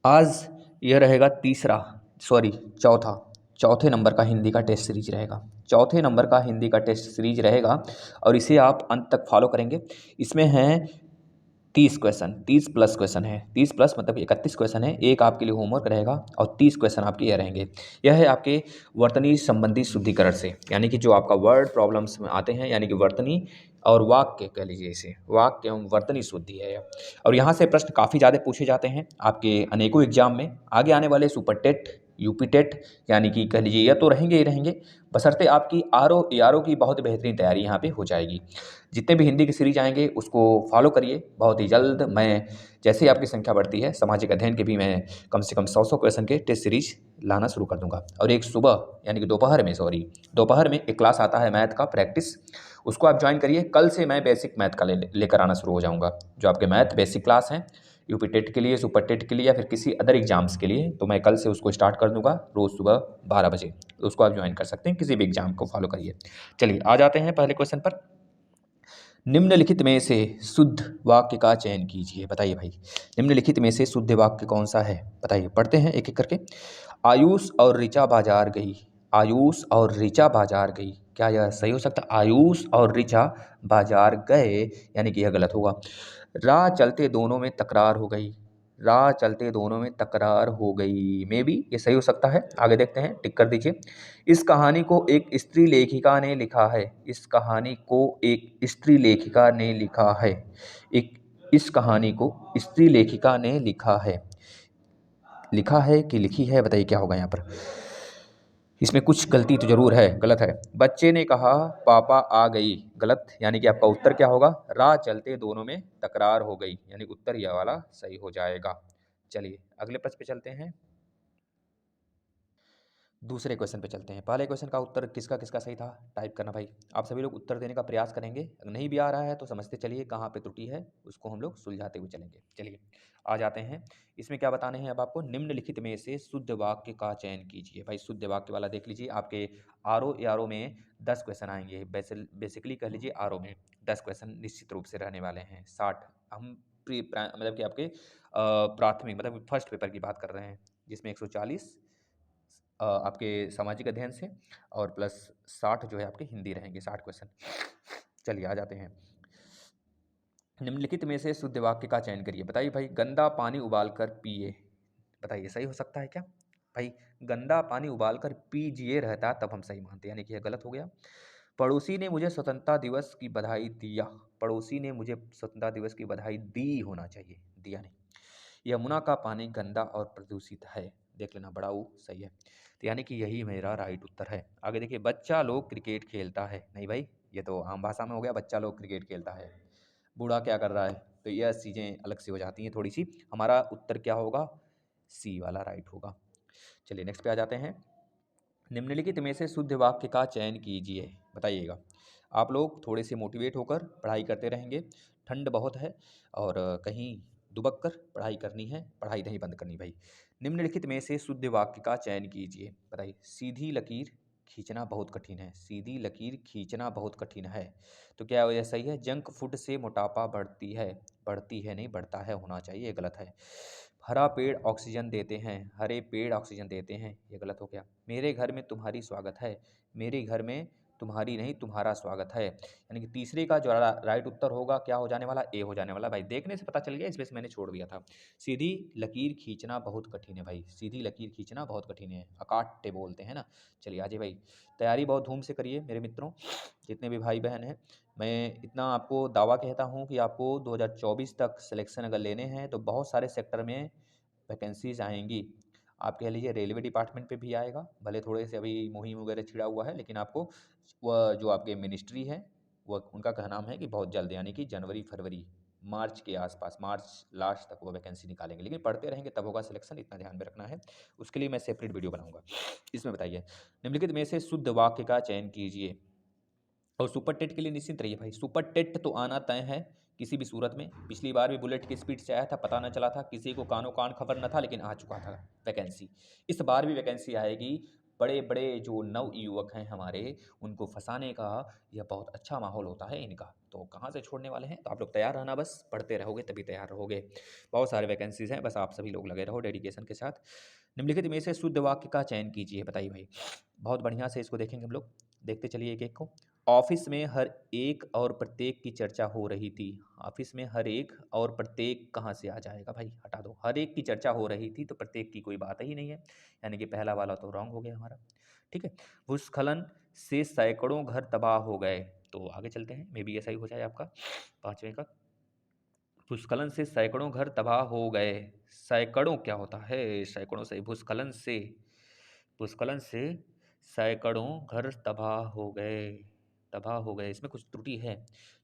आज यह रहेगा चौथा चौथे नंबर का हिंदी का टेस्ट सीरीज रहेगा। चौथे नंबर का हिंदी का टेस्ट सीरीज रहेगा और इसे आप अंत तक फॉलो करेंगे। इसमें हैं 30 क्वेश्चन, 30 प्लस क्वेश्चन है, 30 प्लस मतलब 31 क्वेश्चन है। एक आपके लिए होमवर्क रहेगा और 30 क्वेश्चन आपके यह रहेंगे। यह है आपके वर्तनी संबंधी शुद्धिकरण से, यानी कि जो आपका वर्ड प्रॉब्लम्स में आते हैं, यानी कि वर्तनी और वाक्य कह लीजिए, इसे वाक्य एवं वर्तनी शुद्धि है यह। और यहाँ से प्रश्न काफ़ी ज़्यादा पूछे जाते हैं आपके अनेकों एग्जाम में। आगे आने वाले सुपर टेट, यूपी टेट, यानी कि कह लीजिए यह तो रहेंगे ही रहेंगे, बशर्ते आपकी आर ओ की बहुत बेहतरीन तैयारी यहाँ पे हो जाएगी। जितने भी हिंदी की सीरीज आएंगे उसको फॉलो करिए। बहुत ही जल्द मैं, जैसे ही आपकी संख्या बढ़ती है, सामाजिक अध्ययन के भी मैं कम से कम 100 क्वेश्चन के टेस्ट सीरीज लाना शुरू कर दूंगा। और एक सुबह यानी कि दोपहर में एक क्लास आता है मैथ का प्रैक्टिस, उसको आप ज्वाइन करिए। कल से मैं बेसिक मैथ का लेकर आना शुरू हो जाऊँगा। जो आपके मैथ बेसिक क्लास हैं यूपी टेट के लिए, सुपर टेट के लिए या फिर किसी अदर एग्जाम्स के लिए, तो मैं कल से उसको स्टार्ट कर दूंगा रोज़ सुबह 12 बजे। तो उसको आप ज्वाइन कर सकते हैं, किसी भी एग्जाम को फॉलो करिए। चलिए आ जाते हैं पहले क्वेश्चन पर। निम्नलिखित में से शुद्ध वाक्य का चयन कीजिए। बताइए भाई, निम्नलिखित में से शुद्ध वाक्य कौन सा है? बताइए, पढ़ते हैं एक एक करके। आयुष और ऋचा बाजार गई। आयुष और ऋचा बाजार गई, क्या यह सही हो सकता है? आयुष और ऋचा बाजार गए, यानी कि यह गलत होगा। राह चलते दोनों में तकरार हो गई। राह चलते दोनों में तकरार हो गई, मे बी ये सही हो सकता है। आगे देखते हैं, टिक कर दीजिए। इस कहानी को एक स्त्री लेखिका ने लिखा है। इस कहानी को एक स्त्री लेखिका ने लिखा है। इस कहानी को स्त्री लेखिका ने लिखा है। लिखा है कि लिखी है? बताइए क्या होगा यहाँ पर। इसमें कुछ गलती तो जरूर है, गलत है। बच्चे ने कहा पापा आ गई, गलत। यानी कि आपका उत्तर क्या होगा? राह चलते दोनों में तकरार हो गई, यानी उत्तर यह वाला सही हो जाएगा। चलिए अगले प्रश्न पे चलते हैं। दूसरे क्वेश्चन पे चलते हैं। पहले क्वेश्चन का उत्तर किसका किसका सही था, टाइप करना भाई। आप सभी लोग उत्तर देने का प्रयास करेंगे। अगर नहीं भी आ रहा है तो समझते चलिए कहाँ पे त्रुटि है, उसको हम लोग सुलझाते हुए चलेंगे। चलिए आ जाते हैं। इसमें क्या बताने हैं अब आपको? निम्नलिखित में से शुद्ध वाक्य का चयन कीजिए। भाई शुद्ध वाक्य वाला देख लीजिए, आपके आर ओ में 10 क्वेश्चन आएंगे। बेसिकली कह लीजिए आर ओ में 10 क्वेश्चन निश्चित रूप से रहने वाले हैं। 60 हम मतलब कि आपके प्राथमिक मतलब फर्स्ट पेपर की बात कर रहे हैं, जिसमें 140 आपके सामाजिक अध्ययन से और प्लस 60 जो है आपके हिंदी रहेंगे, 60 क्वेश्चन। चलिए आ जाते हैं। निम्नलिखित में से शुद्ध वाक्य का चयन करिए। बताइए भाई, गंदा पानी उबाल कर पिए। बताइए सही हो सकता है क्या भाई? गंदा पानी उबाल कर पीजिए रहता तब हम सही मानते, यानी कि यह गलत हो गया। पड़ोसी ने मुझे स्वतंत्रता दिवस की बधाई दिया। पड़ोसी ने मुझे स्वतंत्रता दिवस की बधाई दी होना चाहिए, दिया नहीं। यमुना का पानी गंदा और प्रदूषित है। देख लेना, बड़ा ऊ सही है। तो यानी कि यही मेरा राइट उत्तर है। आगे देखिए, बच्चा लोग क्रिकेट खेलता है। नहीं भाई, ये तो आम भाषा में हो गया, बच्चा लोग क्रिकेट खेलता है। बूढ़ा क्या कर रहा है? तो यह चीज़ें अलग से हो जाती हैं थोड़ी सी। हमारा उत्तर क्या होगा? सी वाला राइट होगा। चलिए नेक्स्ट पे आ जाते हैं। निम्नलिखित में से शुद्ध वाक्य का चयन कीजिए। बताइएगा। आप लोग थोड़े से मोटिवेट होकर पढ़ाई करते रहेंगे। ठंड बहुत है और कहीं दुबक कर पढ़ाई करनी है, पढ़ाई नहीं बंद करनी भाई। निम्नलिखित में से शुद्ध वाक्य का चयन कीजिए। बताइए, सीधी लकीर खींचना बहुत कठिन है। सीधी लकीर खींचना बहुत कठिन है, तो क्या यह सही है? जंक फूड से मोटापा बढ़ती है नहीं, बढ़ता है होना चाहिए, ये गलत है। हरा पेड़ ऑक्सीजन देते हैं। हरे पेड़ ऑक्सीजन देते हैं, ये गलत हो गया। मेरे घर में तुम्हारी स्वागत है। मेरे घर में तुम्हारी नहीं, तुम्हारा स्वागत है। यानी कि तीसरे का जो राइट उत्तर होगा क्या हो जाने वाला? ए हो जाने वाला। भाई देखने से पता चल गया, इस वजह से मैंने छोड़ दिया था। सीधी लकीर खींचना बहुत कठिन है भाई, सीधी लकीर खींचना बहुत कठिन है, अकाट्य बोलते हैं ना। चलिए आजे भाई, तैयारी बहुत धूम से करिए मेरे मित्रों, जितने भी भाई बहन हैं। मैं इतना आपको दावा कहता हूँ कि आपको 2024 तक सिलेक्शन अगर लेने हैं तो बहुत सारे सेक्टर में वैकेंसीज आएंगी। आप कह लीजिए रेलवे डिपार्टमेंट पे भी आएगा, भले थोड़े से अभी मुहिम वगैरह छिड़ा हुआ है, लेकिन आपको वह जो आपके मिनिस्ट्री है वह उनका कहना है कि बहुत जल्द, यानी कि जनवरी फरवरी मार्च के आसपास, मार्च लास्ट तक वो वैकेंसी निकालेंगे। लेकिन पढ़ते रहेंगे तब होगा सिलेक्शन, इतना ध्यान में रखना है। उसके लिए मैं सेपरेट वीडियो बनाऊंगा। इसमें बताइए, निम्नलिखित में से शुद्ध वाक्य का चयन कीजिए। और सुपर टेट के लिए निश्चिंत रहिए भाई, सुपर टेट तो आना तय है किसी भी सूरत में। पिछली बार भी बुलेट की स्पीड से आया था, पता न चला था, किसी को कानो कान खबर न था, लेकिन आ चुका था वैकेंसी। इस बार भी वैकेंसी आएगी, बड़े बड़े जो नव युवक हैं हमारे, उनको फंसाने का यह बहुत अच्छा माहौल होता है इनका। तो कहाँ से छोड़ने वाले हैं, तो आप लोग तैयार रहना, बस पढ़ते रहोगे तभी तैयार रहोगे। बहुत सारे वैकेंसीज हैं, बस आप सभी लोग लगे रहो डेडिकेशन के साथ। निम्नलिखित में से शुद्ध वाक्य का चयन कीजिए, बताइए भाई। बहुत बढ़िया से इसको देखेंगे हम लोग, देखते चलिए एक एक को। ऑफिस में हर एक और प्रत्येक की चर्चा हो रही थी। ऑफिस में हर एक और प्रत्येक कहाँ से आ जाएगा भाई, हटा दो। हर एक की चर्चा हो रही थी तो प्रत्येक की कोई बात ही नहीं है, यानी कि पहला वाला तो रॉन्ग हो गया हमारा। ठीक है। भूस्खलन से सैकड़ों घर तबाह हो गए, तो आगे चलते हैं, मे बी ऐसा ही हो जाए आपका पांचवें का। भूस्खलन से सैकड़ों घर तबाह हो गए। सैकड़ों क्या होता है, सैकड़ों से, भूस्खलन से, भूस्खलन से सैकड़ों घर तबाह हो गए। तबाह हो गए, इसमें कुछ त्रुटि है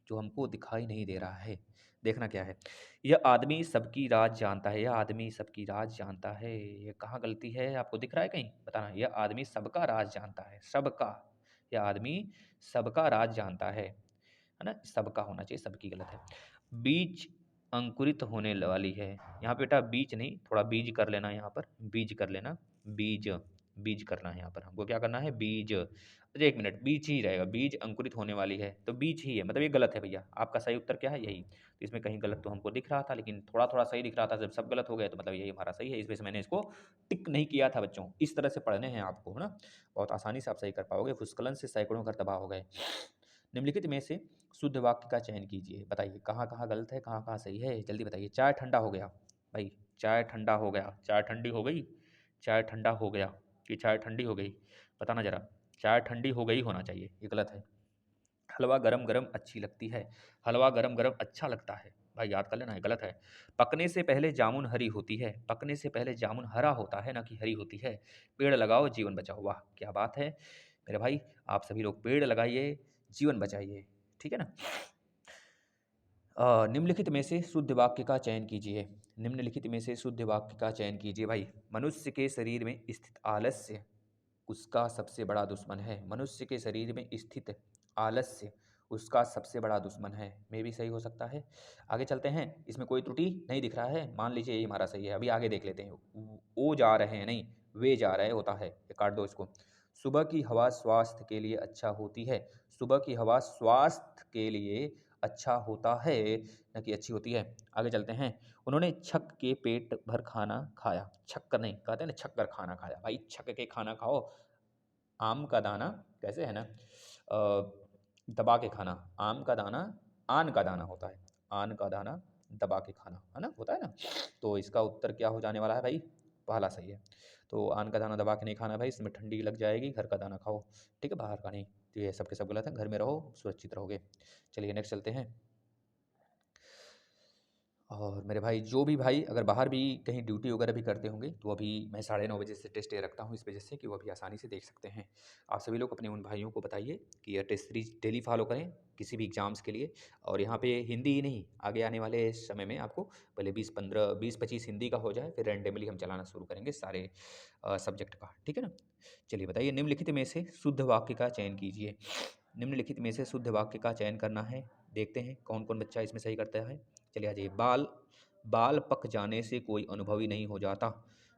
जो हमको दिखाई नहीं दे रहा है। देखना क्या है, यह आदमी सबकी राज जानता है, यह आदमी सबकी राज जानता है, ये कहाँ गलती है आपको दिख रहा है कहीं, बताना। यह आदमी सबका राज जानता है, सबका, यह आदमी सबका राज जानता है ना, सबका होना चाहिए, सबकी गलत है। बीज अंकुरित होने वाली है, यहाँ पे बेटा बीज नहीं, थोड़ा बीज कर लेना, यहाँ पर बीज कर लेना, बीज, बीज करना है यहाँ पर, हमको क्या करना है, बीज। अच्छा एक मिनट, बीज ही रहेगा, बीज अंकुरित होने वाली है तो बीज ही है, मतलब ये गलत है भैया। आपका सही उत्तर क्या है, यही। तो इसमें कहीं गलत तो हमको दिख रहा था, लेकिन थोड़ा थोड़ा सही दिख रहा था, जब सब गलत हो गए तो मतलब यही हमारा सही है, इस वजह से मैंने इसको टिक नहीं किया था बच्चों। इस तरह से पढ़ने हैं आपको, है ना, बहुत आसानी से आप सही कर पाओगे। भूस्खलन से सैकड़ों घर तबाह हो गए। निम्नलिखित में से शुद्ध वाक्य का चयन कीजिए, बताइए कहाँ कहाँ गलत है, कहाँ कहाँ सही है, जल्दी बताइए। चाय ठंडा हो गया, भाई चाय ठंडा हो गया, चाय ठंडी हो गई, चाय ठंडा हो गया कि चाय ठंडी हो गई, बताना जरा। चाय ठंडी हो गई होना चाहिए, ये गलत है। हलवा गरम गरम अच्छी लगती है, हलवा गरम गरम अच्छा लगता है, भाई याद कर लेना, है गलत है। पकने से पहले जामुन हरी होती है, पकने से पहले जामुन हरा होता है ना कि हरी होती है। पेड़ लगाओ जीवन बचाओ, वाह क्या बात है मेरे भाई, आप सभी लोग पेड़ लगाइए, जीवन बचाइए, ठीक है ना। निम्नलिखित में से शुद्ध वाक्य का चयन कीजिए, निम्नलिखित में से शुद्ध वाक्य का चयन कीजिए भाई। मनुष्य के शरीर में स्थित आलस्य उसका सबसे बड़ा दुश्मन है, मनुष्य के शरीर में स्थित आलस्य उसका सबसे बड़ा दुश्मन है, में भी सही हो सकता है। आगे चलते हैं, इसमें कोई त्रुटि नहीं दिख रहा है, मान लीजिए ये हमारा सही है। अभी आगे देख लेते हैं, वो जा रहे हैं नहीं, वे जा रहे होता है, ये काट दो इसको। सुबह की हवा स्वास्थ्य के लिए अच्छा होती है, सुबह की हवा स्वास्थ्य के लिए अच्छा होता है न कि अच्छी होती है। आगे चलते हैं, उन्होंने छक के पेट भर खाना खाया, छक कर नहीं, कहते हैं ना छक कर खाना खाया, भाई छक के खाना खाओ। आम का दाना कैसे है ना, दबा के खाना, आम का दाना, आन का दाना होता है, आन का दाना दबा के खाना, है ना, होता है ना। तो इसका उत्तर क्या हो जाने वाला है भाई, पहला सही है। तो आन का दाना दबा के नहीं खाना भाई, इसमें ठंडी लग जाएगी, घर का दाना खाओ, ठीक है, बाहर का नहीं। तो ये सब के सब गलत है, घर में रहो सुरक्षित रहोगे। चलिए नेक्स्ट चलते हैं। और मेरे भाई जो भी भाई अगर बाहर भी कहीं ड्यूटी वगैरह भी करते होंगे, तो अभी मैं 9:30 बजे से टेस्ट ये रखता हूँ, इस वजह से कि वो अभी आसानी से देख सकते हैं। आप सभी लोग अपने उन भाइयों को बताइए कि यह टेस्ट सीरीज डेली फॉलो करें किसी भी एग्जाम्स के लिए। और यहाँ पे हिंदी ही नहीं, आगे आने वाले समय में आपको पहले 20-25 हिंदी का हो जाए, फिर रैंडमली हम चलाना शुरू करेंगे सारे सब्जेक्ट का, ठीक है ना। चलिए बताइए, निम्नलिखित में से शुद्ध वाक्य का चयन कीजिए, निम्नलिखित में से शुद्ध वाक्य का चयन करना है, देखते हैं कौन कौन बच्चा इसमें सही करता है। चलिए आ जाइए। बाल, बाल पक जाने से कोई अनुभवी नहीं हो जाता,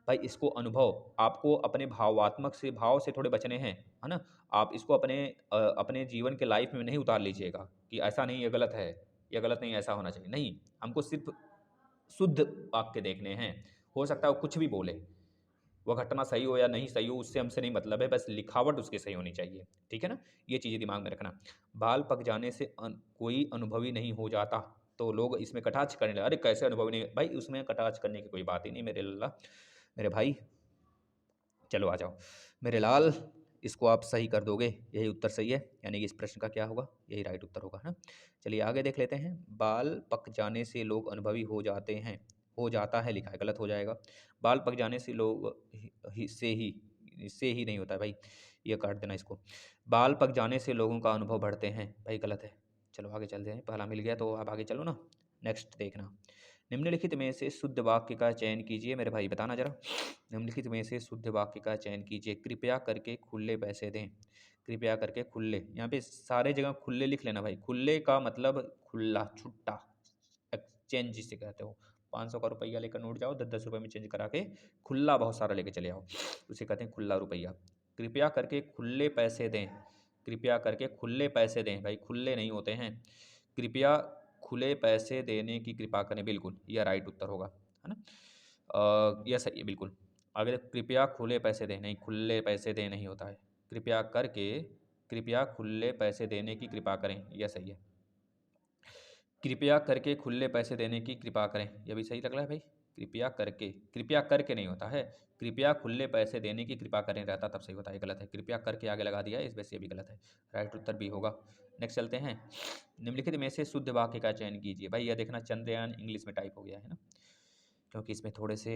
भाई इसको अनुभव आपको अपने भावात्मक से, भाव से थोड़े बचने हैं, है ना। आप इसको अपने जीवन के लाइफ में नहीं उतार लीजिएगा कि ऐसा नहीं, ये गलत है, ये गलत नहीं, ऐसा होना चाहिए, नहीं। हमको सिर्फ शुद्ध वाक्य देखने हैं, हो सकता है वो कुछ भी बोले, वो घटना सही हो या नहीं सही हो उससे हमसे नहीं मतलब है, बस लिखावट उसकी सही होनी चाहिए, ठीक है ना। ये चीज़ें दिमाग में रखना। बाल पक जाने से कोई अनुभवी नहीं हो जाता, तो लोग इसमें कटाक्ष करने लगे, अरे कैसे अनुभवी नहीं, भाई उसमें कटाक्ष करने की कोई बात ही नहीं मेरे लल्ला, मेरे भाई। चलो आ जाओ मेरे लाल, इसको आप सही कर दोगे, यही उत्तर सही है, यानी कि इस प्रश्न का क्या होगा, यही राइट उत्तर होगा, है ना। चलिए आगे देख लेते हैं। बाल पक जाने से लोग अनुभवी हो जाते हैं, हो जाता है लिखा है, गलत हो जाएगा। बाल पक जाने से लोग से ही नहीं होता है भाई, ये काट देना इसको। बाल पक जाने से लोगों का अनुभव बढ़ते हैं, भाई गलत है। चलो आगे चलते हैं, पहला मिल गया तो आप आगे चलो ना, नेक्स्ट देखना। निम्नलिखित में से शुद्ध वाक्य का चयन कीजिए, मेरे भाई बताना जरा। निम्नलिखित में से शुद्ध वाक्य का चयन कीजिए, कृपया करके खुले पैसे दें, कृपया करके खुले, यहाँ पे सारे जगह खुले लिख लेना भाई, खुले का मतलब खुला, छुट्टा, एक्सचेंज जिसे कहते हो। 500 का रुपया लेकर नोट जाओ, 10-10 रुपये में चेंज करा के खुला बहुत सारा लेके चले आओ, उसे कहते हैं खुला रुपया। कृपया करके खुले पैसे दें, कृपया करके खुले पैसे दें, भाई खुले नहीं होते हैं, कृपया खुले पैसे देने की कृपा करें, बिल्कुल यह राइट उत्तर होगा, है ना। यह सही है बिल्कुल। आगे कृपया खुले पैसे दें, नहीं खुले पैसे दें नहीं होता है, कृपया खुले पैसे देने की कृपा करें, यह सही है। कृपया करके खुले पैसे देने की कृपा करें, यह भी सही लग रहा है भाई। कृपया करके नहीं होता है, कृपया खुले पैसे देने की कृपा करें रहता तब सही होता है, गलत है, कृपया करके आगे लगा दिया है, इस वजह से ये भी गलत है, राइट उत्तर भी होगा। नेक्स्ट चलते हैं, निम्नलिखित में से शुद्ध वाक्य का चयन कीजिए। भाई यह देखना चंद्रयान इंग्लिश में टाइप हो गया है ना, क्योंकि इसमें थोड़े से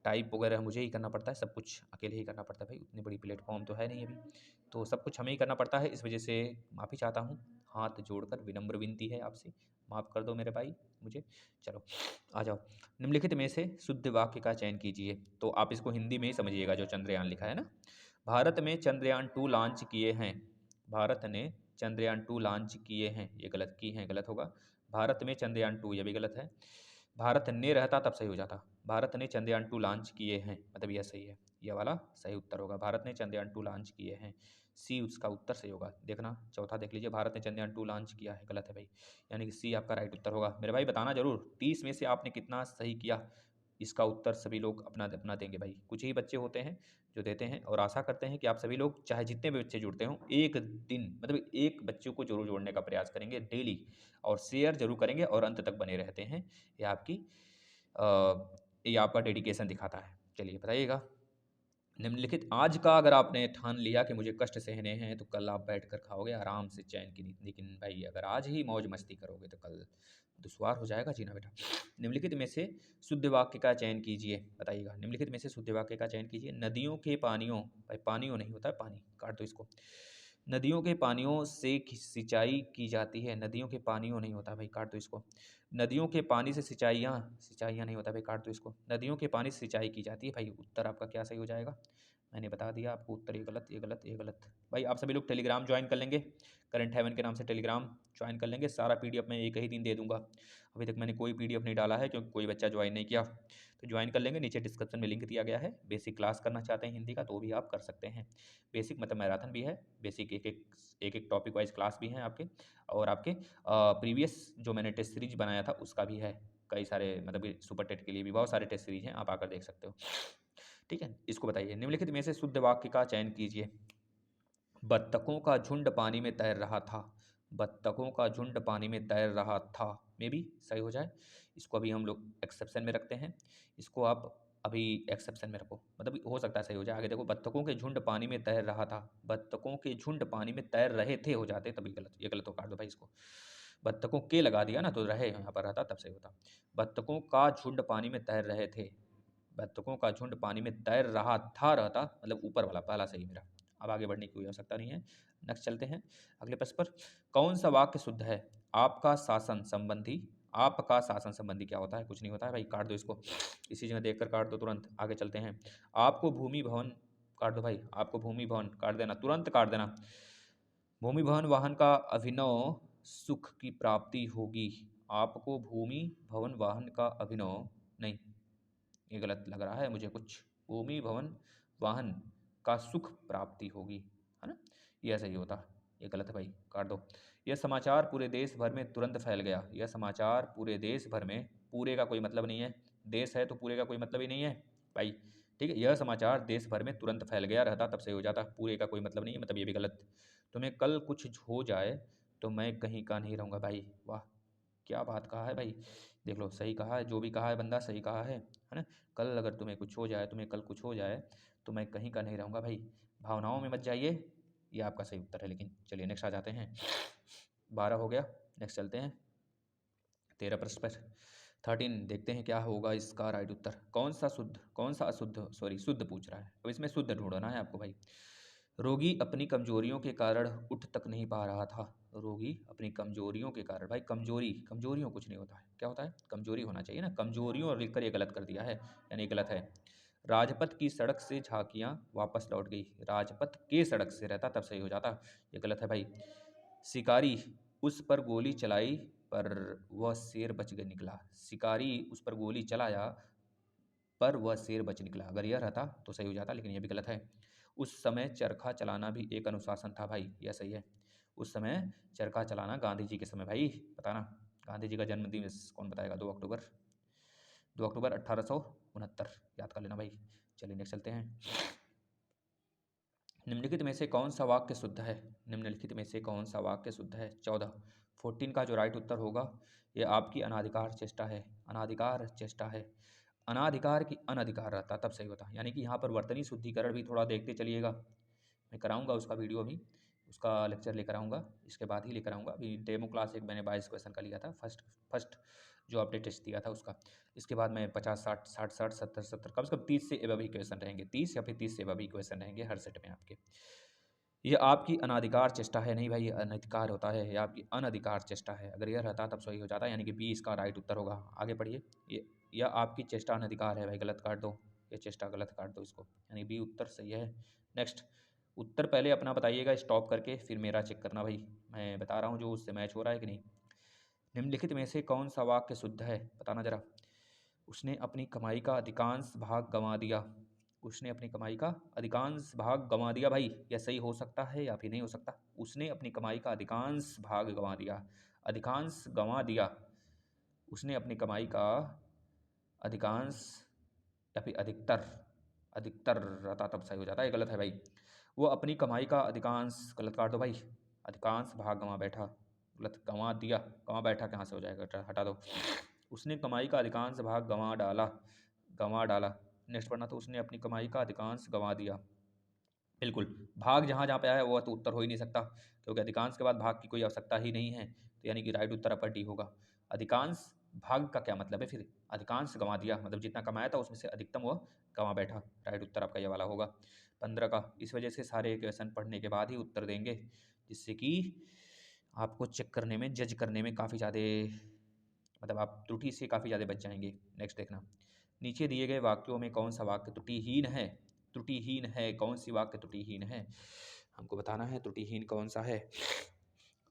टाइप वगैरह मुझे ही करना पड़ता है, सब कुछ अकेले ही करना पड़ता है भाई, उतनी बड़ी प्लेटफॉर्म तो है नहीं अभी, तो सब कुछ हमें ही करना पड़ता है, इस वजह से माफ़ी चाहता हूँ, हाथ जोड़कर विनम्र विनती है आपसे, माफ़ कर दो मेरे भाई मुझे। चलो आ जाओ, निम्नलिखित में से शुद्ध वाक्य का चयन कीजिए, तो आप इसको हिंदी में ही समझिएगा जो चंद्रयान लिखा है ना। भारत में चंद्रयान 2 लॉन्च किए हैं, भारत ने चंद्रयान 2 लॉन्च किए हैं, ये गलत की हैं, गलत होगा। भारत में चंद्रयान 2, ये भी गलत है। भारत ने रहता तब सही हो जाता, भारत ने चंद्रयान 2 लॉन्च किए हैं, मतलब यह सही है, यह वाला सही उत्तर होगा, भारत ने चंद्रयान 2 लॉन्च किए हैं, सी उसका उत्तर सही होगा। देखना चौथा देख लीजिए, भारत ने चंद्रयान 2 लॉन्च किया है, गलत है भाई, यानी कि सी आपका राइट उत्तर होगा। मेरे भाई बताना जरूर 30 में से आपने कितना सही किया, इसका उत्तर सभी लोग अपना अपना देंगे भाई, कुछ ही बच्चे होते हैं जो देते हैं, और आशा करते हैं कि आप सभी लोग चाहे जितने भी बच्चे जुड़ते हों, एक दिन मतलब एक बच्चों को जरूर जोड़ने का प्रयास करेंगे डेली, और शेयर जरूर करेंगे और अंत तक बने रहते हैं, ये आपकी ये आपका डेडिकेशन दिखाता है। चलिए बताइएगा, निम्नलिखित आज का अगर आपने ठान लिया कि मुझे कष्ट सहने हैं, तो कल आप बैठ कर खाओगे आराम से चैन की नींद, लेकिन भाई अगर आज ही मौज मस्ती करोगे तो कल दुश्वार हो जाएगा जीना बेटा। निम्नलिखित में से शुद्ध वाक्य का चयन कीजिए, बताइएगा, निम्नलिखित में से शुद्ध वाक्य का चयन कीजिए। नदियों के पानियों, भाई पानियों नहीं होता है, पानी काट दो इसको, नदियों के पानियों से सिंचाई की जाती है, नदियों के पानियों नहीं होता भाई, काट दो इसको। नदियों के पानी से सिंचाइयाँ नहीं होता भाई, काट दो इसको। नदियों के पानी से सिंचाई की जाती है, भाई उत्तर आपका क्या सही हो जाएगा, मैंने बता दिया आपको उत्तर, ये गलत ये गलत ये गलत। भाई आप सभी लोग टेलीग्राम ज्वाइन कर लेंगे, करंट हेवन के नाम से टेलीग्राम ज्वाइन कर लेंगे, सारा पीडीएफ मैं एक ही दिन दे दूंगा, अभी तक मैंने कोई पीडीएफ नहीं डाला है क्योंकि कोई बच्चा ज्वाइन नहीं किया, तो ज्वाइन कर लेंगे, नीचे डिस्क्रिप्शन में लिंक दिया गया है। बेसिक क्लास करना चाहते हैं हिंदी का तो भी आप कर सकते हैं, बेसिक मतलब मैराथन भी है, बेसिक एक टॉपिक वाइज क्लास भी हैं आपके, और आपके प्रीवियस जो मैंने टेस्ट सीरीज बनाया था उसका भी है, कई सारे मतलब सुपर टेट के लिए भी बहुत सारे टेस्ट सीरीज हैं, आप आकर देख सकते हो। ठीक है, इसको बताइए, निम्नलिखित में से शुद्ध वाक्य का चयन कीजिए। बत्तखों का झुंड पानी में तैर रहा था, बत्तखों का झुंड पानी में तैर रहा था, मे भी सही हो जाए, इसको अभी हम लोग एक्सेप्शन में रखते हैं, इसको आप अभी एक्सेप्शन में रखो, मतलब हो सकता है सही हो जाए। आगे देखो, बत्तखों के झुंड पानी में तैर रहा था, बत्तखों के झुंड पानी में तैर रहे थे हो जाते, तभी गलत, ये गलत हो, काट दो भाई इसको, बत्तखों के लगा दिया ना तो रहे यहाँ पर रहता तब सही होता, बत्तखों का झुंड पानी में तैर रहे थे, बत्तखों का झुंड पानी में तैर रहा था रहता, मतलब ऊपर वाला पहला सही मेरा। अब आगे बढ़ने की कोई आवश्यकता नहीं है, नेक्स्ट चलते हैं अगले प्रश्न पर। कौन सा वाक्य शुद्ध है, आपका शासन संबंधी, आपका शासन संबंधी क्या होता है, कुछ नहीं होता है भाई, काट दो इसको, इसी जगह देखकर काट दो तुरंत। आगे चलते हैं, आपको भूमि भवन, काट दो भाई, आपको भूमि भवन काट देना, तुरंत काट देना। भूमि भवन वाहन का अभिनव सुख की प्राप्ति होगी, आपको भूमि भवन वाहन का अभिनव, नहीं ये गलत लग रहा है मुझे कुछ, भूमि भवन वाहन का सुख प्राप्ति होगी, है ना, यह सही होता, ये गलत है भाई, काट दो। यह समाचार पूरे देश भर में तुरंत फैल गया, यह समाचार पूरे देश भर में, पूरे का कोई मतलब नहीं है, देश है तो पूरे का कोई मतलब ही नहीं है भाई, ठीक है, यह समाचार देश भर में तुरंत फैल गया रहता तब सही हो जाता, पूरे का कोई मतलब नहीं है, मतलब ये भी गलत। तुम्हें कल कुछ हो जाए तो मैं कहीं का नहीं रहूँगा, भाई वाह क्या बात कहा है भाई, देख लो सही कहा है, जो भी कहा है बंदा सही कहा है ना। कल अगर तुम्हें कुछ हो जाए, तुम्हें कल कुछ हो जाए तो मैं कहीं का नहीं रहूँगा भाई, भावनाओं में मत जाइए, ये आपका सही उत्तर है। लेकिन चलिए नेक्स्ट आ जाते हैं, 12 हो गया, नेक्स्ट चलते हैं 13 प्रश्न पर, 13 देखते हैं क्या होगा इसका राइट उत्तर। कौन सा शुद्ध कौन सा अशुद्ध, सॉरी शुद्ध पूछ रहा है, अब इसमें शुद्ध ढूंढना है आपको भाई। रोगी अपनी कमजोरियों के कारण उठ तक नहीं पा रहा था, रोगी अपनी कमजोरियों के कारण, भाई कमजोरियों कुछ नहीं होता है, क्या होता है, कमजोरी होना चाहिए ना, कमजोरियों और लिखकर ये गलत कर दिया है, यानी गलत है। राजपथ की सड़क से झांकियां वापस लौट गई, राजपथ के सड़क से रहता तब सही हो जाता, ये गलत है भाई। शिकारी उस पर गोली चलाई पर वह शेर बच गया निकला, शिकारी उस पर गोली चलाया पर वह शेर बच निकला, अगर यह रहता तो सही हो जाता, लेकिन यह भी गलत है। उस समय चरखा चलाना भी एक अनुशासन था भाई, यह सही है। उस समय चरखा चलाना गांधी जी के समय, भाई बताना। गांधी जी का जन्मदिन कौन बताएगा? 2 अक्टूबर, 2 अक्टूबर 1869, याद कर लेना भाई। चलिए नेक्स्ट चलते हैं। निम्नलिखित में से कौन सा वाक्य शुद्ध है? निम्नलिखित में से कौन सा वाक्य शुद्ध है? 14, 14 का जो राइट उत्तर होगा, ये आपकी अनाधिकार चेष्टा है। अनाधिकार चेष्टा है। अनाधिकार की अनधिकार रहता तब सही होता। यानी कि यहाँ पर वर्तनी शुद्धिकरण भी थोड़ा देखते चलिएगा, मैं कराऊंगा उसका वीडियो अभी, उसका लेक्चर लेकर आऊँगा, इसके बाद ही लेकर आऊँगा। अभी डेमो क्लास एक मैंने 22 क्वेश्चन का लिया था, फर्स्ट जो अपडेट टेस्ट दिया था उसका। इसके बाद मैं 50, 60, 60, 60, 70, 70, कम से कम 30 से एबव ही क्वेश्चन रहेंगे, 30 या फिर 30 से एबव ही क्वेश्चन रहेंगे हर सेट में आपके। ये आपकी अनाधिकार चेष्टा है, नहीं भाई ये अनधिकार होता है, ये आपकी अनधिकार चेष्टा है। अगर यह रहता तब सही हो जाता, यानी कि बी इसका राइट उत्तर होगा। आगे पढ़िए। ये यह आपकी चेष्टा अनधिकार है भाई, गलत काट दो, ये चेष्टा गलत काट दो इसको, यानी बी उत्तर सही है। नेक्स्ट, उत्तर पहले अपना बताइएगा स्टॉप करके, फिर मेरा चेक करना भाई, मैं बता रहा हूँ जो उससे मैच हो रहा है कि नहीं। निम्नलिखित में से कौन सा वाक्य शुद्ध है? बताना जरा। उसने अपनी कमाई का अधिकांश भाग गंवा दिया। उसने अपनी कमाई का अधिकांश भाग गंवा दिया भाई, यह सही हो सकता है या फिर नहीं हो सकता? उसने अपनी कमाई का अधिकांश भाग गंवा दिया, अधिकांश गंवा दिया। उसने अपनी कमाई का अधिकांश या फिर अधिकतर, अधिकतर रहता तब सही हो जाता है, गलत है भाई। वो अपनी कमाई का अधिकांश, गलत काट दो भाई, अधिकांश भाग गंवा बैठा, गलत, गंवा दिया, गंवा बैठा कहाँ से हो जाएगा, हटा दो। उसने कमाई का अधिकांश भाग गंवा डाला, गंवा डाला। नेक्स्ट पढ़ना, तो उसने अपनी कमाई का अधिकांश गंवा दिया। बिल्कुल, भाग जहाँ जहाँ पे आया वो तो उत्तर हो ही नहीं सकता, क्योंकि अधिकांश के बाद भाग की कोई आवश्यकता ही नहीं है, तो यानी कि राइट उत्तर आपका डी होगा। अधिकांश भाग का क्या मतलब है फिर? अधिकांश गंवा दिया मतलब जितना कमाया था उसमें से अधिकतम वो गंवा बैठा, राइट उत्तर आपका ये वाला होगा। 15 का, इस वजह से सारे क्वेश्चन पढ़ने के बाद ही उत्तर देंगे, जिससे कि आपको चेक करने में, जज करने में काफ़ी ज़्यादा, मतलब आप त्रुटि से काफ़ी ज़्यादा बच जाएंगे। नेक्स्ट देखना, नीचे दिए गए वाक्यों में कौन सा वाक्य त्रुटिहीन है? त्रुटिहीन है, कौन सी वाक्य त्रुटिहीन है हमको बताना है। त्रुटिहीन कौन सा है?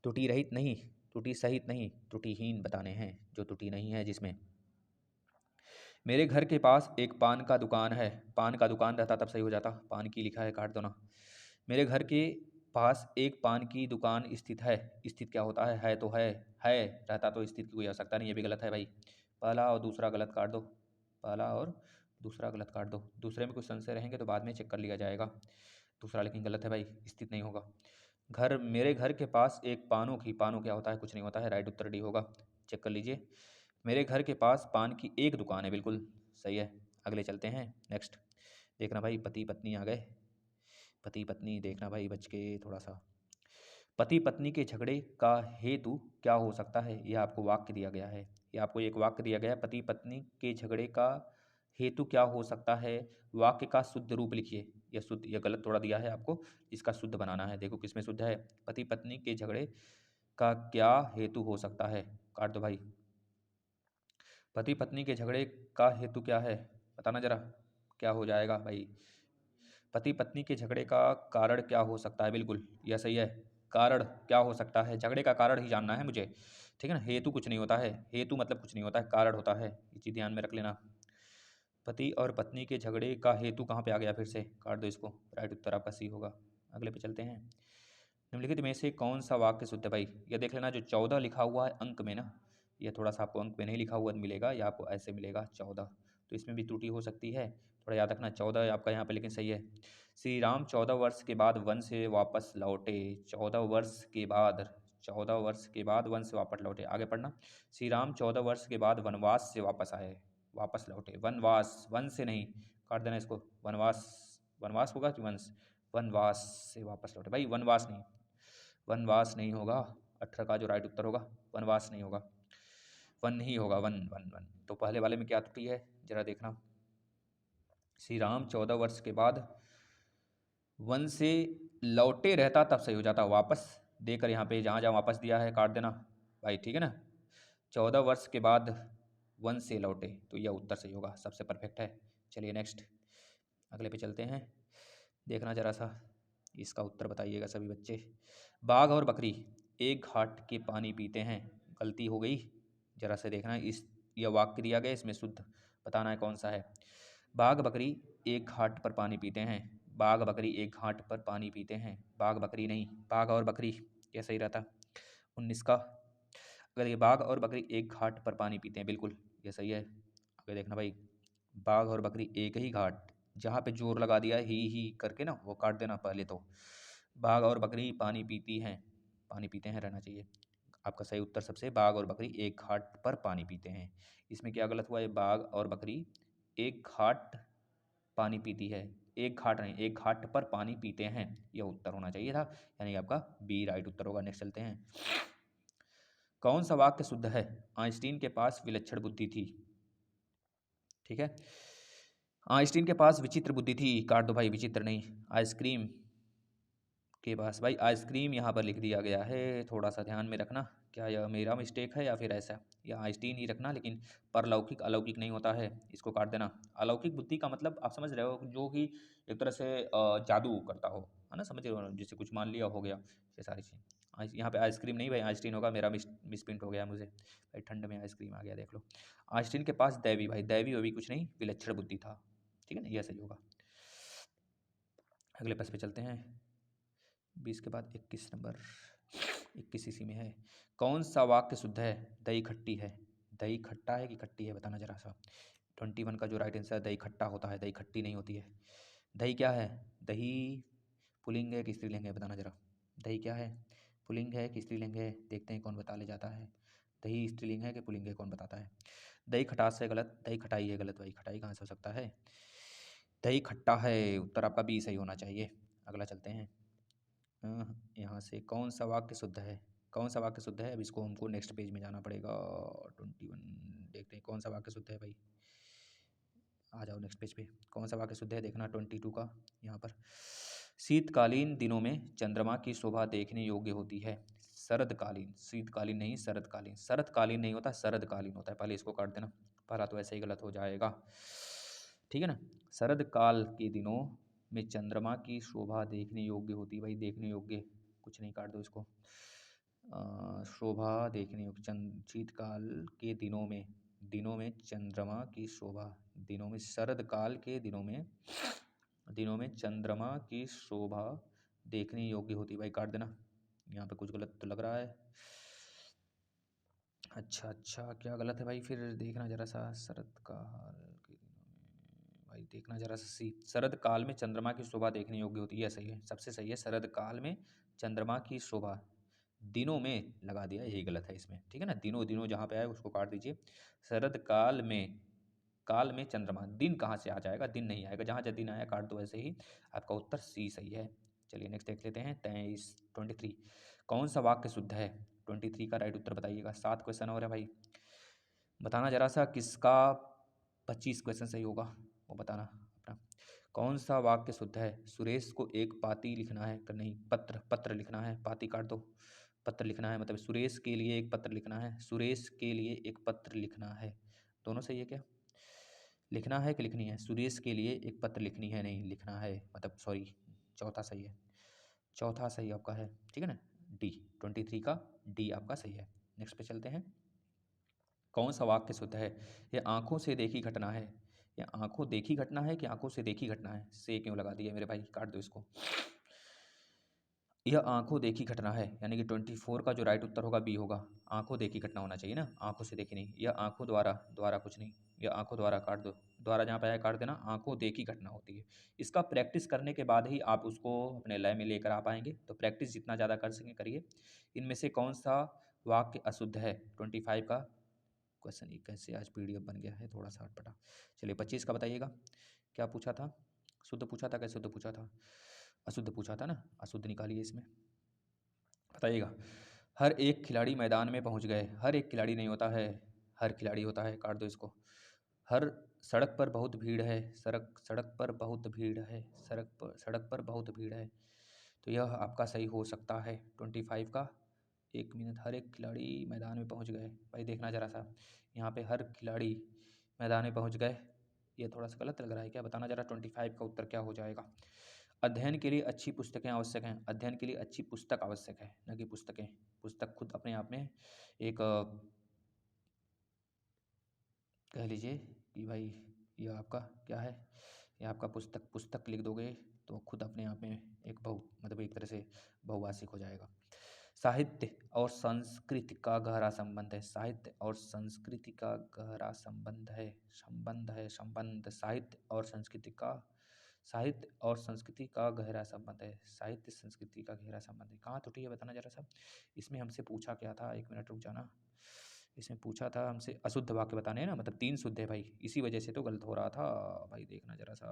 त्रुटि रहित नहीं, त्रुटि सहित नहीं, त्रुटिहीन बताने हैं, जो त्रुटि नहीं है जिसमें। मेरे घर के पास एक पान का दुकान है, पान का दुकान रहता तब सही हो जाता, पान की लिखा है, काट दो ना। मेरे घर के पास एक पान की दुकान स्थित है, स्थित क्या होता है तो है रहता तो स्थित की कोई आवश्यकता नहीं, ये भी गलत है भाई। पहला और दूसरा गलत काट दो, पहला और दूसरा गलत काट दो, दूसरे में कुछ संशय रहेंगे तो बाद में चेक कर लिया जाएगा। दूसरा लेकिन गलत है भाई, स्थित नहीं होगा। घर, मेरे घर के पास एक पानों की, पानों क्या होता है? कुछ नहीं होता है, राइट उत्तर डी होगा, चेक कर लीजिए। मेरे घर के पास पान की एक दुकान है, बिल्कुल सही है। अगले चलते हैं। नेक्स्ट देखना भाई, पति पत्नी आ गए, पति पत्नी देखना भाई बच के थोड़ा सा। पति पत्नी के झगड़े का हेतु क्या हो सकता है? यह आपको वाक्य दिया गया है, यह आपको एक वाक्य दिया गया है, पति पत्नी के झगड़े का हेतु क्या हो सकता है? वाक्य का शुद्ध रूप लिखिए। यह शुद्ध, यह गलत थोड़ा दिया है आपको, इसका शुद्ध बनाना है। देखो किसमें शुद्ध है, पति पत्नी के झगड़े का क्या हेतु हो सकता है, काट दो भाई। पति पत्नी के झगड़े का हेतु क्या है, बताना जरा, क्या हो जाएगा भाई? पति पत्नी के झगड़े का कारण क्या हो सकता है, बिल्कुल यह सही है। कारण क्या हो सकता है, झगड़े का कारण ही जानना है मुझे, ठीक है ना। हेतु कुछ नहीं होता है, हेतु मतलब कुछ नहीं होता है, कारण होता है, ये चीज़ ध्यान में रख लेना। पति और पत्नी के झगड़े का हेतु कहाँ पे आ गया, फिर से काट दो इसको, राइट उत्तर आपका सी होगा। अगले पे चलते हैं। निम्नलिखित में से कौन सा वाक्य शुद्ध है भाई? यह देख लेना, जो 14 लिखा हुआ है अंक में ना, यह थोड़ा सा आपको अंक में नहीं लिखा हुआ मिलेगा, या आपको ऐसे मिलेगा 14, तो इसमें भी त्रुटि हो सकती है, थोड़ा याद रखना। 14 आपका यहाँ पे लेकिन सही है। श्री राम 14 वर्ष के बाद वन से वापस लौटे, 14 वर्ष के बाद, 14 वर्ष के बाद वन से वापस लौटे। आगे पढ़ना, श्री राम 14 वर्ष के बाद वनवास से वापस आए, वापस लौटे, वनवास, वन से नहीं, काट देना इसको, वनवास, वनवास होगा कि वंश, वनवास से वापस लौटे भाई, वनवास नहीं, वनवास नहीं होगा। 18 का जो राइट उत्तर होगा, वनवास नहीं होगा, वन ही होगा, वन वन वन। तो पहले वाले में क्या त्रुटि है जरा देखना। श्री राम 14 वर्ष के बाद वन से लौटे रहता तब सही हो जाता, वापस देकर यहाँ पे जहाँ जहाँ वापस दिया है काट देना भाई, ठीक है ना। 14 वर्ष के बाद वन से लौटे, तो यह उत्तर सही होगा, सबसे परफेक्ट है। चलिए नेक्स्ट, अगले पे चलते हैं। देखना जरा सा, इसका उत्तर बताइएगा सभी बच्चे। बाघ और बकरी एक घाट के पानी पीते हैं, गलती हो गई, जरा से देखना। इस, यह वाक्य दिया गया, इसमें शुद्ध बताना है कौन सा है। बाघ बकरी एक घाट पर पानी पीते हैं, बाघ बकरी एक घाट पर पानी पीते हैं। बाघ बकरी नहीं, बाघ और बकरी, क्या सही रहता? 19 का। अगर ये बाघ और बकरी एक घाट पर पानी पीते हैं, बिल्कुल ये सही है। आगे देखना भाई, बाघ और बकरी एक ही घाट, जहाँ पे जोर लगा दिया है ही करके ना, वो काट देना पहले तो। बाघ और बकरी पानी पीती हैं, पानी पीते हैं रहना चाहिए। आपका सही उत्तर सबसे, बाघ और बकरी एक घाट पर पानी पीते हैं। इसमें क्या गलत हुआ है? बाघ और बकरी एक घाट पानी पीती है, एक घाट नहीं, एक घाट पर पानी पीते हैं, यह उत्तर होना चाहिए था, यानी आपका बी राइट उत्तर होगा। नेक्स्ट चलते हैं। कौन सा वाक्य शुद्ध है? आइंस्टीन के पास विलक्षण बुद्धि थी। ठीक है, आइंस्टीन के पास विचित्र बुद्धि थी, काट दो भाई, विचित्र नहीं। आइसक्रीम के पास, भाई आइसक्रीम यहाँ पर लिख दिया गया है, थोड़ा सा ध्यान में रखना, क्या यह मेरा मिस्टेक है या फिर ऐसा? या आइंस्टीन ही रखना, लेकिन परलौकिक अलौकिक नहीं होता है, इसको काट देना। अलौकिक बुद्धि का मतलब आप समझ रहे हो, जो कि एक तरह से जादू करता हो, है ना, समझ रहे हो, जैसे कुछ मान लिया हो गया, ये सारी चीज़। यहाँ पे आइसक्रीम नहीं भाई, आइंस्टीन होगा, मेरा मिसप्रिंट हो गया मुझे भाई, ठंड में आइसक्रीम आ गया, देख लो। आइंस्टीन के पास दैवी, भाई दैवी वैवी कुछ नहीं, विलक्षण बुद्धि था, ठीक है ना, यह सही होगा। अगले प्रश्न पे चलते हैं। 20 के बाद 21 नंबर, 21 इसी में है। कौन सा वाक्य शुद्ध है? दही खट्टी है। दही खट्टा है कि खट्टी है, बताना जरा सा। 21 का जो राइट आंसर है, दही खट्टा होता है, दही खट्टी नहीं होती है। दही क्या है? दही पुल्लिंग है कि स्त्रीलिंग है, बताना जरा। दही क्या है? पुल्लिंग है कि स्त्रीलिंग है, देखते हैं कौन बता ले जाता है। दही स्त्रीलिंग है कि पुल्लिंग है, कौन बताता है? दही खटास है गलत, दही खटाई है गलत भाई, खटाई कहाँ से हो सकता है? दही खट्टा है, उत्तर आपका बी सही होना चाहिए। अगला चलते हैं। यहाँ से कौन सा वाक्य शुद्ध है? कौन सा वाक्य शुद्ध है? अब इसको हमको नेक्स्ट पेज में जाना पड़ेगा। 21 देखते हैं कौन सा वाक्य शुद्ध है भाई, आ जाओ नेक्स्ट पेज पे। कौन सा वाक्य शुद्ध है देखना, 22 का यहाँ पर। शीतकालीन दिनों में चंद्रमा की शोभा देखने योग्य होती है। शरदकालीन, शीतकालीन नहीं, शरदकालीन, शरदकालीन नहीं होता, शरदकालीन होता है, पहले इसको काट देना, पहला तो ऐसे ही गलत हो जाएगा, ठीक है ना। शरद काल के दिनों में चंद्रमा की शोभा देखने योग्य होती है, भाई देखने योग्य कुछ नहीं, काट दो इसको। शोभा देखने योग्य, शीतकाल के दिनों में चंद्रमा की शोभा, दिनों में, शरद काल के दिनों में चंद्रमा की शोभा देखने योग्य होती है, भाई काट देना, यहाँ पे कुछ गलत तो लग रहा है। अच्छा अच्छा, क्या गलत है भाई, फिर देखना जरा सा। शरद काल के दिनों में, भाई देखना जरा सा सी, शरद काल में चंद्रमा की शोभा देखने योग्य होती है, सही है, सबसे सही है। शरद काल में चंद्रमा की शोभा, दिनों में लगा दिया, यही गलत है इसमें, ठीक है ना। दिनों दिनों जहाँ पे आए उसको काट दीजिए। शरद काल में चंद्रमा, दिन कहाँ से आ जाएगा, दिन नहीं आएगा, जहाँ जहाँ दिन आया काट दो, ऐसे ही आपका उत्तर सी सही है। चलिए नेक्स्ट देख लेते हैं। 23 कौन सा वाक्य शुद्ध है? 23 का राइट उत्तर बताइएगा। 7 क्वेश्चन और है भाई, बताना जरा सा किसका 25 क्वेश्चन सही होगा, वो बताना अपना। कौन सा वाक्य शुद्ध है? सुरेश को एक पाती लिखना है, कर नहीं, पत्र लिखना है, पाती काट दो, पत्र लिखना है, मतलब सुरेश के लिए एक पत्र लिखना है, सुरेश के लिए एक पत्र लिखना है, दोनों सही है क्या? लिखना है कि लिखनी है? सुरेश के लिए एक पत्र लिखनी है, नहीं लिखना है, मतलब सॉरी, चौथा सही है, चौथा सही आपका है, ठीक है ना, डी। 23 का डी आपका सही है। नेक्स्ट पे चलते हैं। कौन सा वाक्य शुद्ध है? ये आंखों से देखी घटना है, ये आंखों देखी घटना है कि आंखों से देखी घटना है? से क्यों लगा दिया मेरे भाई, काट दो इसको। यह आंखों देखी घटना है, यानी कि 24 का जो राइट उत्तर होगा बी होगा। आंखों देखी घटना होना चाहिए ना, आंखों से देखी नहीं। यह आंखों द्वारा, द्वारा कुछ नहीं, यह आंखों द्वारा काट दो, द्वारा जहाँ पे आया काट देना, आंखों देखी घटना होती है। इसका प्रैक्टिस करने के बाद ही आप उसको अपने लय में लेकर आ पाएंगे, तो प्रैक्टिस जितना ज़्यादा कर सकें करिए। इनमें से कौन सा वाक्य अशुद्ध है? 25 का क्वेश्चन, ये कैसे आज PDF बन गया है, थोड़ा सा अटपटा। चलिए 25 का बताइएगा, क्या पूछा था? शुद्ध पूछा था, कैसे शुद्ध पूछा था? अशुद्ध पूछा था ना, अशुद्ध निकालिए इसमें, बताइएगा। हर एक खिलाड़ी मैदान में पहुंच गए, हर एक खिलाड़ी नहीं होता है, हर खिलाड़ी होता है, काट दो इसको। हर सड़क पर बहुत भीड़ है, सड़क पर बहुत भीड़ है, सड़क पर बहुत भीड़ है, तो यह आपका सही हो सकता है 25 का। 1 मिनट, हर एक खिलाड़ी मैदान में पहुंच गए, भाई देखना जरा सा, यहाँ पे हर खिलाड़ी मैदान में पहुंच गए, ये थोड़ा सा गलत लग रहा है क्या, बताना जरा 25 का उत्तर क्या हो जाएगा। अध्ययन के लिए अच्छी पुस्तकें आवश्यक हैं, अध्ययन के लिए अच्छी पुस्तक आवश्यक है, न कि पुस्तकें। पुस्तक खुद अपने आप में एक कह लीजिए कि भाई, यह आपका क्या है, ये आपका पुस्तक लिख दोगे तो खुद अपने आप में एक मतलब एक तरह से बहुभाषिक हो जाएगा। साहित्य और संस्कृति का गहरा संबंध है। साहित्य और संस्कृति का गहरा संबंध। साहित्य और संस्कृति का गहरा संबंध है। साहित्य संस्कृति का गहरा संबंध है। कहाँ त्रुटि है बताना जरा सा। इसमें हमसे पूछा क्या था, एक मिनट रुक जाना। इसमें पूछा था हमसे अशुद्ध वाक्य बताने हैं ना, मतलब 3 शुद्ध है भाई, इसी वजह से तो गलत हो रहा था भाई। देखना जरा सा,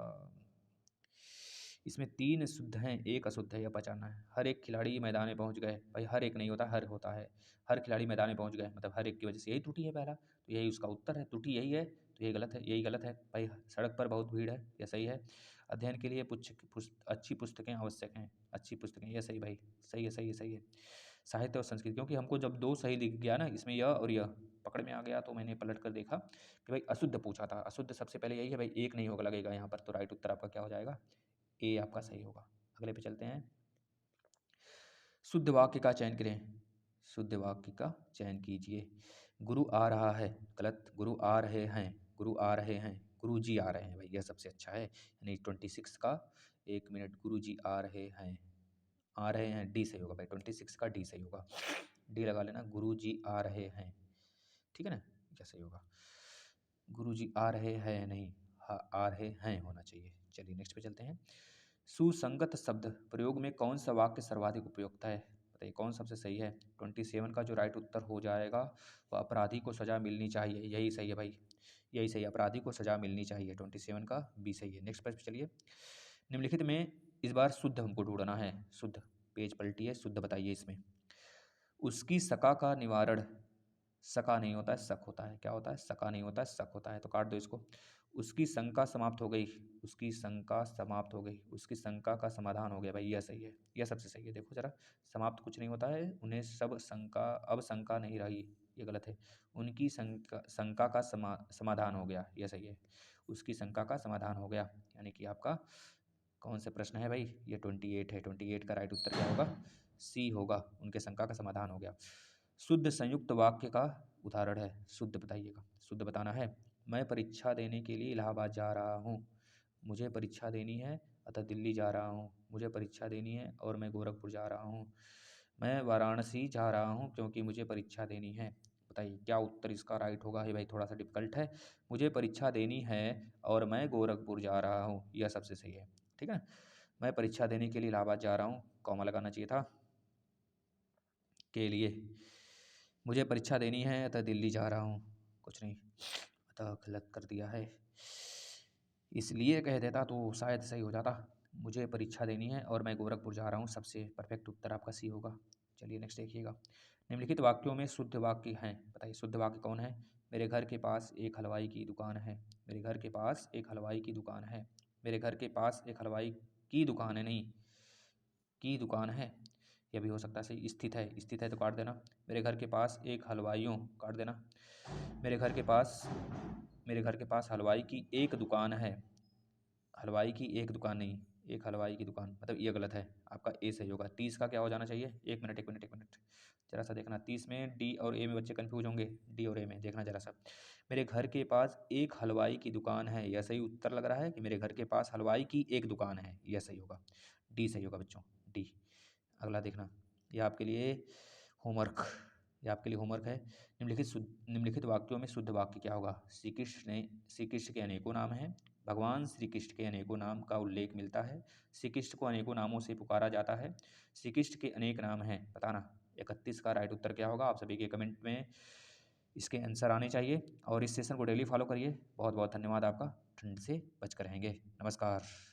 इसमें 3 शुद्ध हैं, 1 अशुद्ध है, यह पहचानना है। हर एक खिलाड़ी मैदान में पहुंच गए भाई, हर एक नहीं होता, हर होता है। हर खिलाड़ी मैदान में पहुंच गए मतलब हर एक की वजह से, यही त्रुटि है पहला, तो यही उसका उत्तर है। त्रुटि यही है तो यही गलत है, यही गलत है भाई। सड़क पर बहुत भीड़ है, यह सही है। अध्ययन के लिए अच्छी पुस्तकें आवश्यक हैं, अच्छी पुस्तकें, यह सही भाई, सही है, सही है, सही है। साहित्य और संस्कृति, क्योंकि हमको जब 2 सही दिख गया ना, इसमें यह और यह पकड़ में आ गया, तो मैंने पलट कर देखा कि भाई अशुद्ध पूछा था। अशुद्ध सबसे पहले यही है भाई, एक नहीं होगा लगेगा यहाँ पर, तो राइट उत्तर आपका क्या हो जाएगा, ए आपका सही होगा। अगले पे चलते हैं। शुद्ध वाक्य का चयन करें। शुद्ध वाक्य का चयन कीजिए। गुरु आ रहा है, गलत। गुरु आ रहे हैं, गुरु आ रहे हैं, गुरु जी आ रहे हैं भाई, यह सबसे अच्छा है। यानी 26 का 1 मिनट, गुरु जी आ रहे हैं, आ रहे हैं, डी सही होगा भाई। 26 का डी सही होगा, डी लगा लेना। गुरु जी आ रहे हैं, ठीक है ना, क्या सही होगा। गुरु जी आ रहे हैं नहीं, हाँ आ रहे हैं होना चाहिए। चलिए नेक्स्ट पे चलते हैं। सुसंगत शब्द प्रयोग में कौन सा वाक्य सर्वाधिक उपयुक्त है, बताइए कौन सबसे सही है। 27 का जो राइट उत्तर हो जाएगा वह अपराधी को सजा मिलनी चाहिए, यही सही है भाई, यही सही है, अपराधी को सजा मिलनी चाहिए। 27 का बी सही है। नेक्स्ट पेज पे चलिए। निम्नलिखित में इस बार शुद्ध हमको ढूंढना है। शुद्ध, पेज पलटिए, शुद्ध बताइए इसमें। उसकी सका का निवारण, सका नहीं होता है, शक होता है। क्या होता है, सका नहीं होता है, शक होता है, तो काट दो इसको। उसकी शंका समाप्त हो गई, उसकी शंका समाप्त हो गई, उसकी शंका का समाधान हो गया भाई, यह सही है, यह सबसे सही है। देखो जरा, समाप्त कुछ नहीं होता है, उन्हें सब शंका, अब शंका नहीं रही, ये गलत है। उनकी शंका का समाधान हो गया, यह सही है। उसकी शंका का समाधान हो गया, यानी कि आपका कौन सा प्रश्न है भाई, ये 28 है। 28 का राइट उत्तर क्या होगा, सी होगा, उनके शंका का समाधान हो गया। शुद्ध संयुक्त वाक्य का उदाहरण है, शुद्ध बताइएगा, शुद्ध बताना है। मैं परीक्षा देने के लिए इलाहाबाद जा रहा हूँ, मुझे परीक्षा देनी है अतः दिल्ली जा रहा हूँ, मुझे परीक्षा देनी है और मैं गोरखपुर जा रहा हूँ। मैं वाराणसी जा रहा हूँ क्योंकि मुझे परीक्षा देनी है। बताइए क्या उत्तर इसका राइट होगा। ये भाई थोड़ा सा डिफिकल्ट है, मुझे परीक्षा देनी है और मैं गोरखपुर जा रहा हूँ, यह सबसे सही है, ठीक है। मैं परीक्षा देने के लिए इलाहाबाद जा रहा हूँ, कॉमा लगाना चाहिए था, के लिए। मुझे परीक्षा देनी है अतः दिल्ली जा रहा हूँ, कुछ नहीं, अतः गलत कर दिया है, इसलिए कह देता तो शायद सही हो जाता। मुझे परीक्षा देनी है और मैं गोरखपुर जा रहा हूँ, सबसे परफेक्ट उत्तर आपका सी होगा। चलिए नेक्स्ट देखिएगा। निम्नलिखित वाक्यों में शुद्ध वाक्य हैं, बताइए शुद्ध वाक्य कौन है। मेरे घर के पास एक हलवाई की दुकान है, मेरे घर के पास एक हलवाई की दुकान है, मेरे घर के पास एक हलवाई की दुकान है, नहीं की दुकान है, यह भी हो सकता है सही। स्थित है तो काट देना। मेरे घर के पास एक हलवाइयों, काट देना। मेरे घर के पास हलवाई की एक दुकान है, हलवाई की एक दुकान नहीं, एक हलवाई की दुकान, मतलब ये गलत है, आपका ए सही होगा। 30 का क्या हो जाना चाहिए, एक मिनट जरा सा देखना। 30 में डी और ए में बच्चे कंफ्यूज होंगे, डी और ए में देखना जरा सा। मेरे घर के पास एक हलवाई की दुकान है, यह सही उत्तर लग रहा है कि मेरे घर के पास हलवाई की एक दुकान है, यह सही होगा, डी सही होगा बच्चों, डी। अगला देखना, ये आपके लिए होमवर्क, ये आपके लिए होमवर्क है। निम्नलिखित वाक्यों में शुद्ध वाक्य क्या होगा। श्री कृष्ण के अनेकों नाम हैं, भगवान श्री कृष्ण के अनेकों नाम का उल्लेख मिलता है, श्री कृष्ण को अनेकों नामों से पुकारा जाता है, श्री कृष्ण के अनेक नाम हैं, बताना। 31 का राइट उत्तर क्या होगा, आप सभी के कमेंट में इसके आंसर आने चाहिए। और इस सेशन को डेली फॉलो करिए। बहुत बहुत धन्यवाद आपका, ठंड से बचकर रहेंगे, नमस्कार।